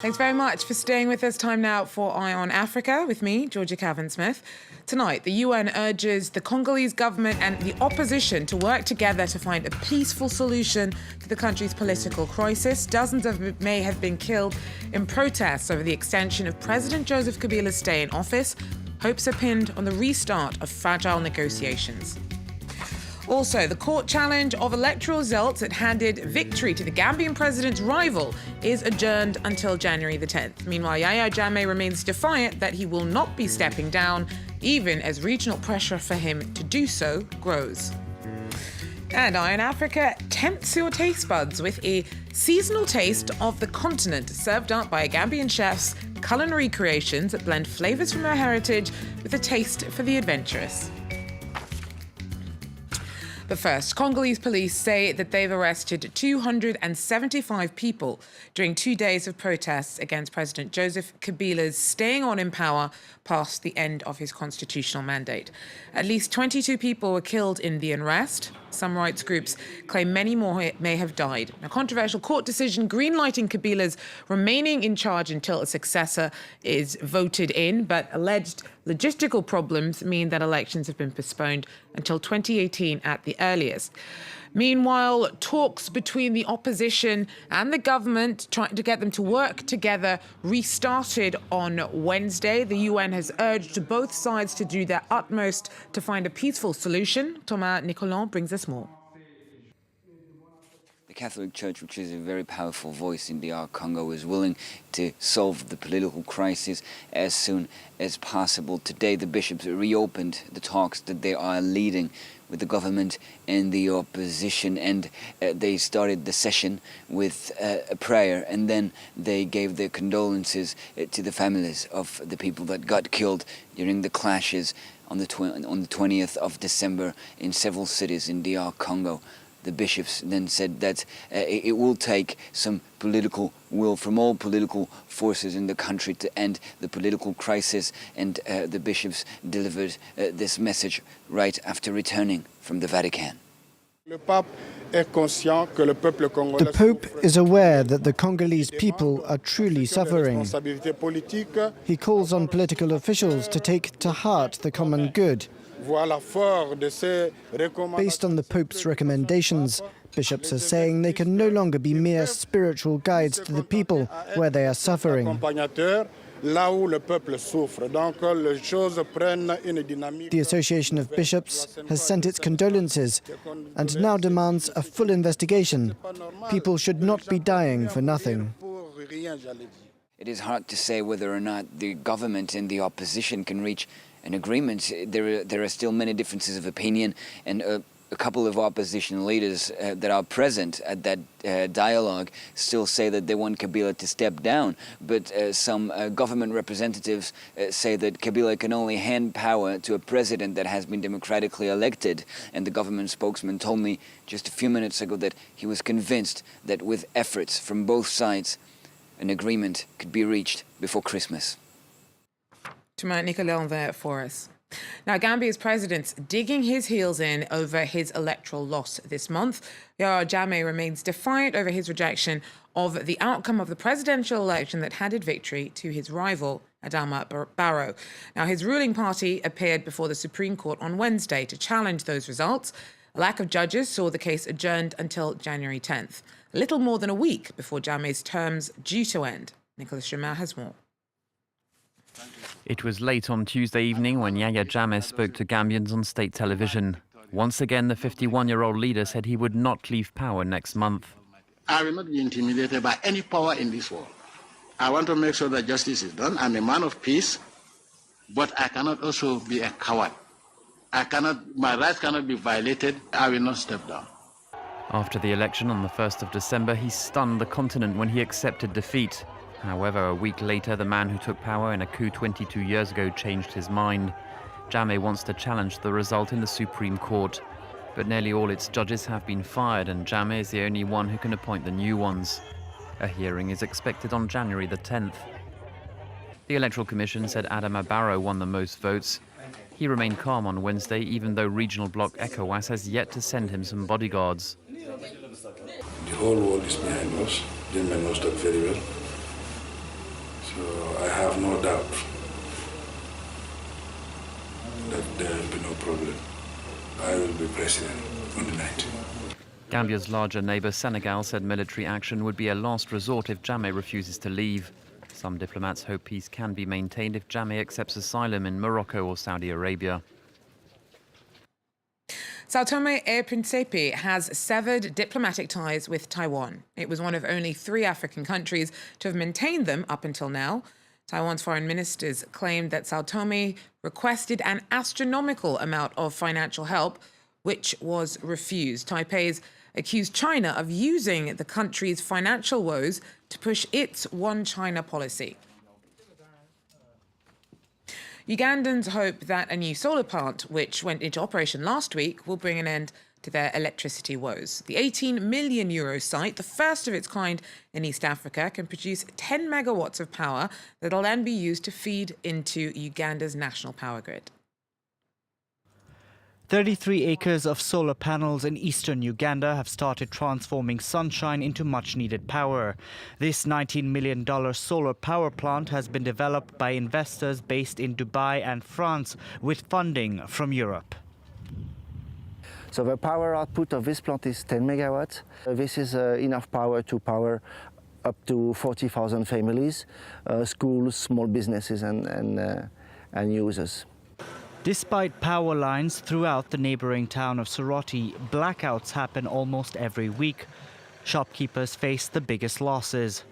Thanks very much for staying with us. Time now for Eye on Africa with me, Georgia Cavan-Smith. Tonight, the UN urges the Congolese government and the opposition to work together to find a peaceful solution to the country's political crisis. Dozens may have been killed in protests over the extension of President Joseph Kabila's stay in office. Hopes are pinned on the restart of fragile negotiations. Also, the court challenge of electoral results that handed victory to the Gambian president's rival is adjourned until January the 10th. Meanwhile, Yahya Jammeh remains defiant that he will not be stepping down, even as regional pressure for him to do so grows. And Eye on Africa tempts your taste buds with a seasonal taste of the continent, served up by Gambian chefs, culinary creations that blend flavours from our heritage with a taste for the adventurous. But first, Congolese police say that they've arrested 275 people during 2 days of protests against President Joseph Kabila's staying on in power past the end of his constitutional mandate. At least 22 people were killed in the unrest. Some rights groups claim many more may have died. A controversial court decision greenlighting Kabila's remaining in charge until a successor is voted in, but alleged logistical problems mean that elections have been postponed until 2018 at the earliest. Meanwhile, talks between the opposition and the government, trying to get them to work together, restarted on Wednesday. The UN has urged both sides to do their utmost to find a peaceful solution. Thomas Nicolan brings us more. The Catholic Church, which is a very powerful voice in DR Congo, is willing to solve the political crisis as soon as possible. Today, the bishops reopened the talks that they are leading with the government and the opposition, and they started the session with a prayer, and then they gave their condolences to the families of the people that got killed during the clashes on the 20th of December in several cities in DR Congo. The bishops then said that it will take some political will from all political forces in the country to end the political crisis, and the bishops delivered this message right after returning from the Vatican. The Pope is aware that the Congolese people are truly suffering. He calls on political officials to take to heart the common good. Based on the Pope's recommendations, bishops are saying they can no longer be mere spiritual guides to the people where they are suffering. The Association of Bishops has sent its condolences and now demands a full investigation. People should not be dying for nothing. It is hard to say whether or not the government and the opposition can reach an agreement. There are still many differences of opinion, and a couple of opposition leaders that are present at that dialogue still say that they want Kabila to step down. But some government representatives say that Kabila can only hand power to a president that has been democratically elected. And the government spokesman told me just a few minutes ago that he was convinced that with efforts from both sides, an agreement could be reached before Christmas. Thomas Nicolan there for us. Now, Gambia's president's digging his heels in over his electoral loss this month. Yahya Jammeh remains defiant over his rejection of the outcome of the presidential election that handed victory to his rival, Adama Barrow. Now, his ruling party appeared before the Supreme Court on Wednesday to challenge those results. A lack of judges saw the case adjourned until January 10th, a little more than a week before Jammeh's terms due to end. Nicholas Jammeh has more. It was late on Tuesday evening when Yahya Jammeh spoke to Gambians on state television. Once again, the 51-year-old leader said he would not leave power next month. I will not be intimidated by any power in this world. I want to make sure that justice is done. I'm a man of peace, but I cannot also be a coward. My rights cannot be violated. I will not step down. After the election on the 1st of December, he stunned the continent when he accepted defeat. However, a week later, the man who took power in a coup 22 years ago changed his mind. Jammeh wants to challenge the result in the Supreme Court. But nearly all its judges have been fired, and Jammeh is the only one who can appoint the new ones. A hearing is expected on January the 10th. The Electoral Commission said Adama Barrow won the most votes. He remained calm on Wednesday, even though regional bloc ECOWAS has yet to send him some bodyguards. The whole world is behind us. They may know that very well. So I have no doubt that there will be no problem. I will be president on the 19th. Gambia's larger neighbour Senegal said military action would be a last resort if Jammeh refuses to leave. Some diplomats hope peace can be maintained if Jammeh accepts asylum in Morocco or Saudi Arabia. Sao Tome e Principe has severed diplomatic ties with Taiwan. It was one of only 3 African countries to have maintained them up until now. Taiwan's foreign ministers claimed that Sao Tome requested an astronomical amount of financial help, which was refused. Taipei's accused China of using the country's financial woes to push its one China policy. Ugandans hope that a new solar plant, which went into operation last week, will bring an end to their electricity woes. The €18 million site, the first of its kind in East Africa, can produce 10 megawatts of power that'll then be used to feed into Uganda's national power grid. 33 acres of solar panels in eastern Uganda have started transforming sunshine into much-needed power. This $19 million solar power plant has been developed by investors based in Dubai and France with funding from Europe. So the power output of this plant is 10 megawatts. This is enough power to power up to 40,000 families, schools, small businesses and users. Despite power lines throughout the neighboring town of Soroti, blackouts happen almost every week. Shopkeepers face the biggest losses.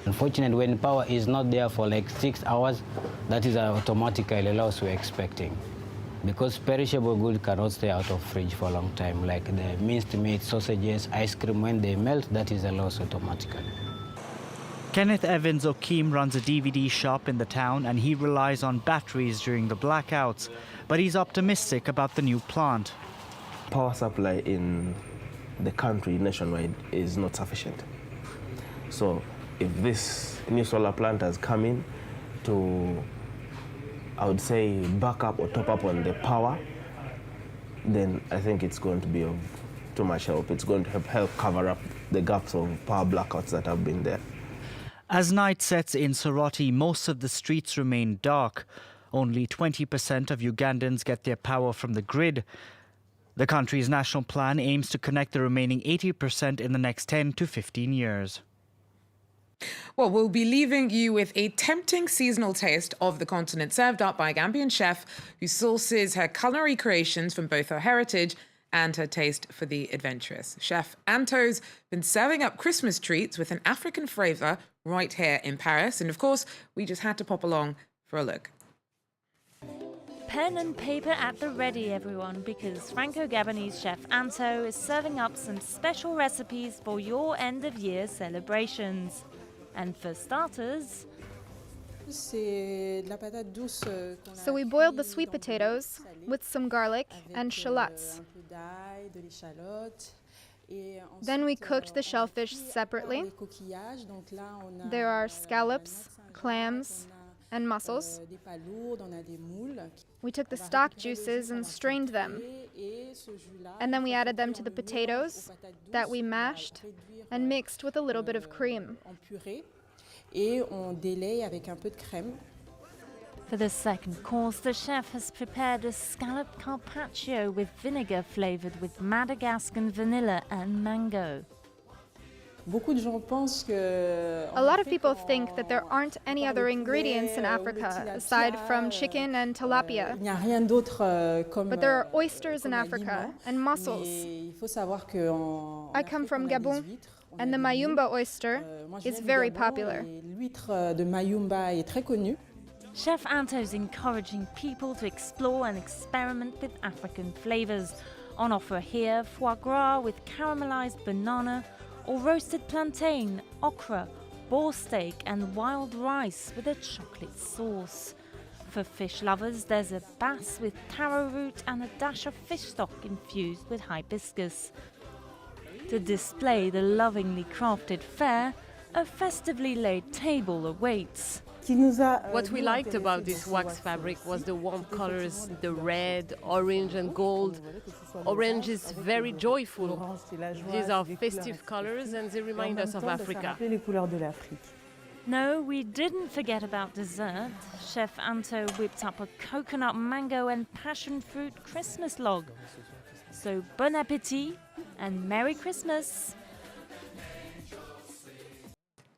Unfortunately, when power is not there for like 6 hours, that is automatically a loss we're expecting. Because perishable goods cannot stay out of fridge for a long time, like the minced meat, sausages, ice cream, when they melt, that is a loss automatically. Kenneth Evans Okeem runs a DVD shop in the town and he relies on batteries during the blackouts, but he's optimistic about the new plant. Power supply in the country nationwide is not sufficient. So if this new solar plant has come in to, I would say, back up or top up on the power, then I think it's going to be of too much help. It's going to help cover up the gaps of power blackouts that have been there. As night sets in Soroti, most of the streets remain dark. Only 20% of Ugandans get their power from the grid. The country's national plan aims to connect the remaining 80% in the next 10 to 15 years. Well, we'll be leaving you with a tempting seasonal taste of the continent, served up by a Gambian chef who sources her culinary creations from both her heritage and her taste for the adventurous. Chef Anto's been serving up Christmas treats with an African flavour right here in Paris. And of course, we just had to pop along for a look. Pen and paper at the ready, everyone, because Franco-Gabonese chef Anto is serving up some special recipes for your end-of-year celebrations. And for starters... So we boiled the sweet potatoes with some garlic and shallots. Then we cooked the shellfish separately. There are scallops, clams, and mussels. We took the stock juices and strained them. And then we added them to the potatoes that we mashed and mixed with a little bit of cream. For the second course, the chef has prepared a scallop carpaccio with vinegar flavoured with Madagascan vanilla and mango. A lot of people think that there aren't any other ingredients in Africa aside from chicken and tilapia. But there are oysters in Africa and mussels. I come from Gabon, and the Mayumba oyster is very popular. Chef Anto's encouraging people to explore and experiment with African flavours. On offer here, foie gras with caramelised banana, or roasted plantain, okra, boar steak and wild rice with a chocolate sauce. For fish lovers, there's a bass with taro root and a dash of fish stock infused with hibiscus. To display the lovingly crafted fare, a festively laid table awaits. What we liked about this wax fabric was the warm colors, the red, orange and gold. Orange is very joyful. These are festive colors and they remind us of Africa. No, we didn't forget about dessert. Chef Anto whipped up a coconut, mango and passion fruit Christmas log. So bon appétit and Merry Christmas!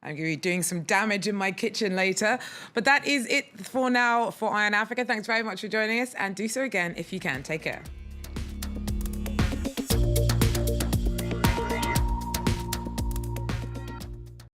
I'm going to be doing some damage in my kitchen later. But that is it for now for Eye on Africa. Thanks very much for joining us, and do so again if you can. Take care.